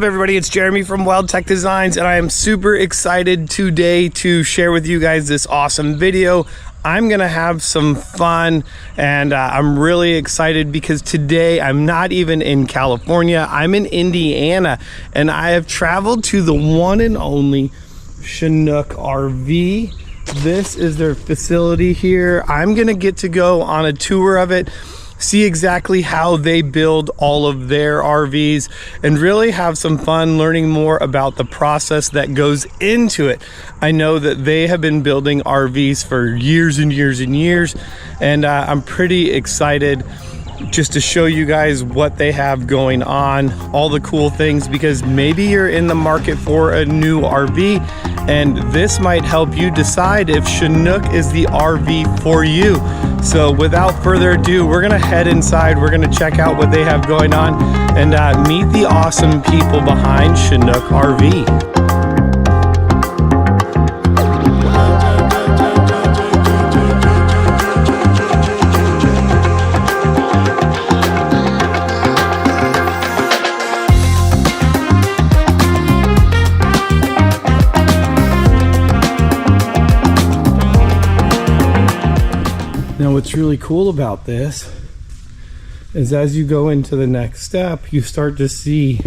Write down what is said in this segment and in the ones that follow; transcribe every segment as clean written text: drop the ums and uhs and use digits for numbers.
Everybody, it's Jeremy from Weldtec Designs, and I am super excited today to share with you guys this awesome video. I'm gonna have some fun, and I'm really excited because today I'm not even in California, I'm in Indiana, and I have traveled to the one and only Chinook RV. This is their facility here. I'm gonna get to go on a tour of it, see exactly how they build all of their RVs, and really have some fun learning more about the process that goes into it. I know that they have been building RVs for years and years and years, and I'm pretty excited just to show you guys what they have going on, all the cool things, because maybe you're in the market for a new RV and this might help you decide if Chinook is the RV for you. So without further ado, we're gonna head inside, we're gonna check out what they have going on, and meet the awesome people behind Chinook RV. Now what's really cool about this is as you go into the next step, you start to see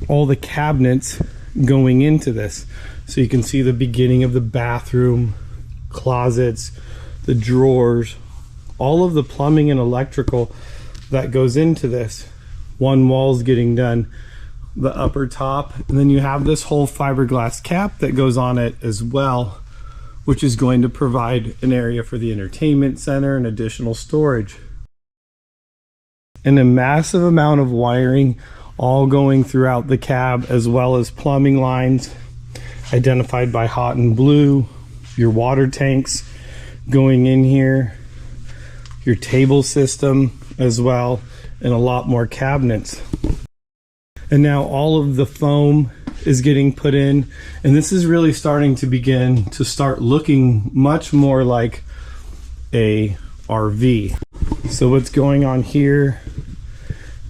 all the cabinets going into this. So you can see the beginning of the bathroom, closets, the drawers, all of the plumbing and electrical that goes into this. One wall's getting done, the upper top, and then you have this whole fiberglass cap that goes on it as well, which is going to provide an area for the entertainment center and additional storage. And a massive amount of wiring all going throughout the cab, as well as plumbing lines identified by hot and blue, your water tanks going in here, your table system as well, and a lot more cabinets. And now all of the foam is getting put in, and this is really starting to begin to start looking much more like a RV. So what's going on here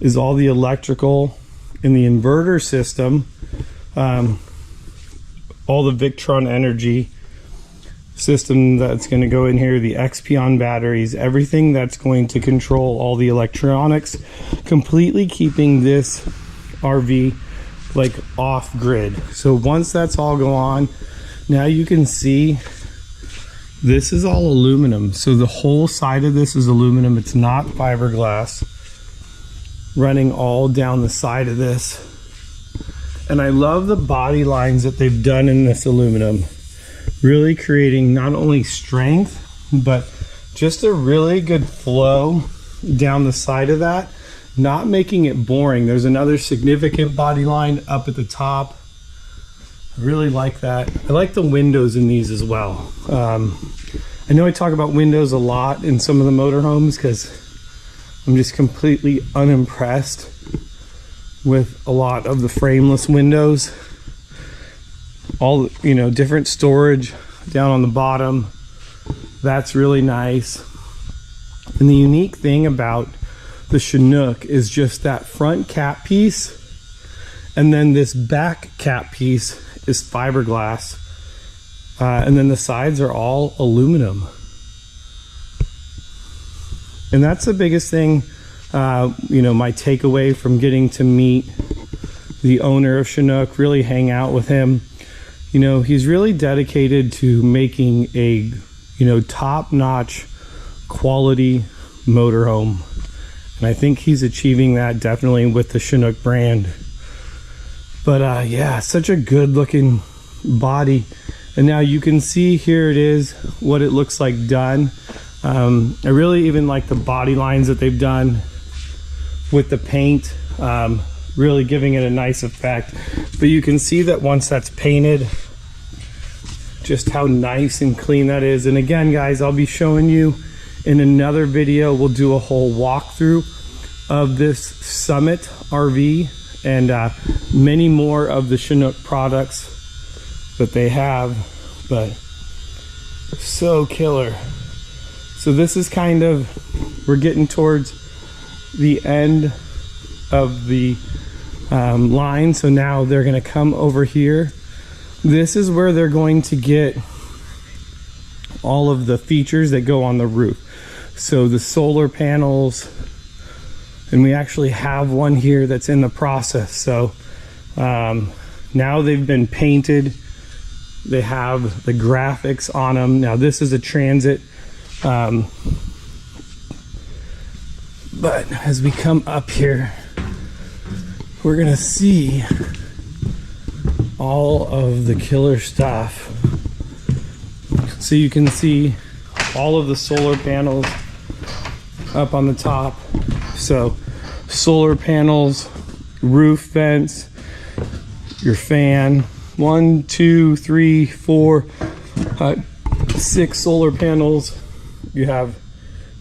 is all the electrical in the inverter system, all the Victron energy system that's going to go in here, the Expion batteries, everything that's going to control all the electronics, completely keeping this RV like off grid. So once that's all go on, now you can see this is all aluminum. So the whole side of this is aluminum. It's not fiberglass, running all down the side of this. And I love the body lines that they've done in this aluminum, really creating not only strength but just a really good flow down the side of that, not making it boring. There's another significant body line up at the top. I really like that. I like the windows in these as well. I know I talk about windows a lot in some of the motorhomes because I'm just completely unimpressed with a lot of the frameless windows. All, you know, different storage down on the bottom. That's really nice. And the unique thing about the Chinook is just that front cap piece, and then this back cap piece is fiberglass, and then the sides are all aluminum. And that's the biggest thing, you know, my takeaway from getting to meet the owner of Chinook, really hang out with him. You know, he's really dedicated to making a, you know, top-notch quality motorhome. And I think he's achieving that definitely with the Chinook brand. But yeah, such a good looking body. And now you can see here it is, what it looks like done. I really even like the body lines that they've done with the paint, really giving it a nice effect. But you can see that once that's painted, just how nice and clean that is. And again, guys, I'll be showing you in another video. We'll do a whole walkthrough of this Summit RV and many more of the Chinook products that they have, but so killer. So this is kind of, we're getting towards the end of the line. So now they're going to come over here. This is where they're going to get all of the features that go on the roof. So the solar panels, and we actually have one here that's in the process. So now they've been painted. They have the graphics on them. Now this is a transit, but as we come up here, we're gonna see all of the killer stuff. So you can see all of the solar panels up on the top. So solar panels, roof vents, your fan, 1, 2, 3, 4, 6 solar panels. You have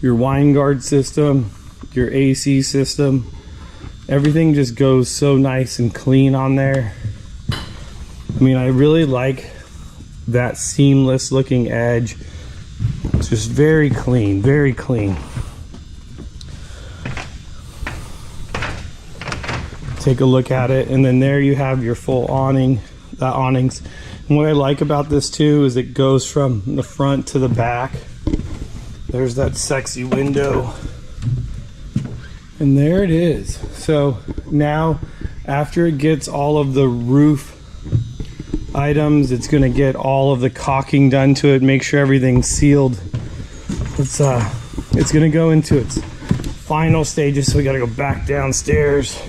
your wine guard system, your AC system. Everything just goes so nice and clean on there. I mean, I really like that seamless looking edge. It's just very clean, very clean. Take a look at it, and then there you have your full awning, the awnings. And what I like about this too is it goes from the front to the back. There's that sexy window, and there it is. So now after it gets all of the roof items, it's going to get all of the caulking done to it, make sure everything's sealed. It's going to go into its final stages, so we got to go back downstairs.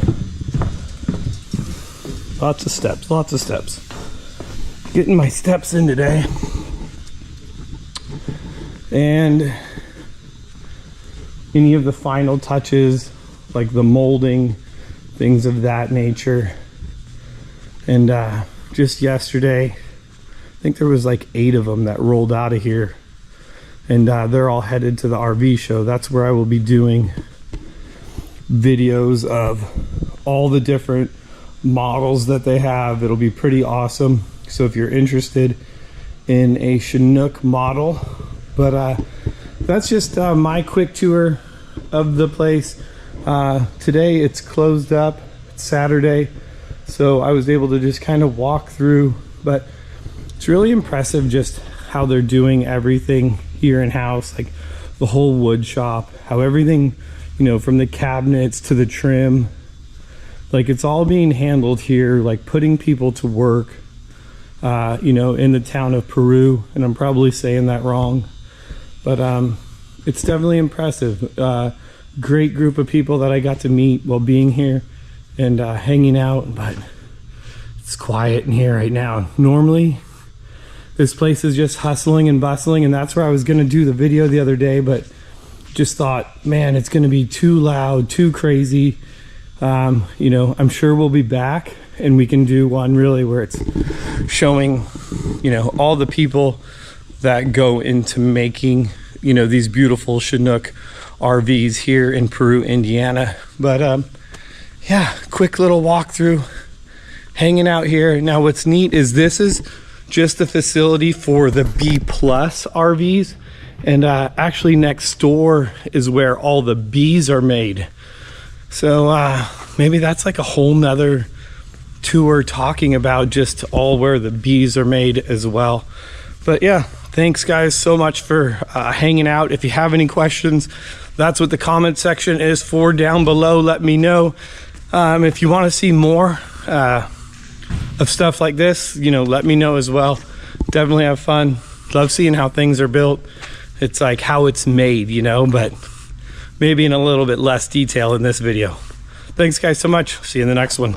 Lots of steps, lots of steps. Getting my steps in today. And any of the final touches, like the molding, things of that nature. And just yesterday, I think there was like 8 of them that rolled out of here. And they're all headed to the RV show. That's where I will be doing videos of all the different models that they have. It'll be pretty awesome. So if you're interested in a Chinook model, but that's just my quick tour of the place. Today it's closed up. It's Saturday, so I was able to just kind of walk through, but it's really impressive just how they're doing everything here in house, like the whole wood shop, how everything, you know, from the cabinets to the trim, like it's all being handled here, like putting people to work, you know, in the town of Peru. And I'm probably saying that wrong, but it's definitely impressive. Great group of people that I got to meet while being here and hanging out, but it's quiet in here right now. Normally this place is just hustling and bustling, and that's where I was going to do the video the other day, but just thought, man, it's going to be too loud, too crazy. You know, I'm sure we'll be back and we can do one really where it's showing, you know, all the people that go into making, you know, these beautiful Chinook RVs here in Peru, Indiana. But yeah, quick little walkthrough, hanging out here. Now what's neat is this is just the facility for the B+ RVs, and actually next door is where all the Bs are made. So maybe that's like a whole nother tour talking about just all where the Bs are made as well. But yeah, thanks guys so much for hanging out. If you have any questions, that's what the comment section is for down below. Let me know. If you want to see more of stuff like this, you know, let me know as well. Definitely have fun. Love seeing how things are built. It's like how it's made, you know, but maybe in a little bit less detail in this video. Thanks guys so much. See you in the next one.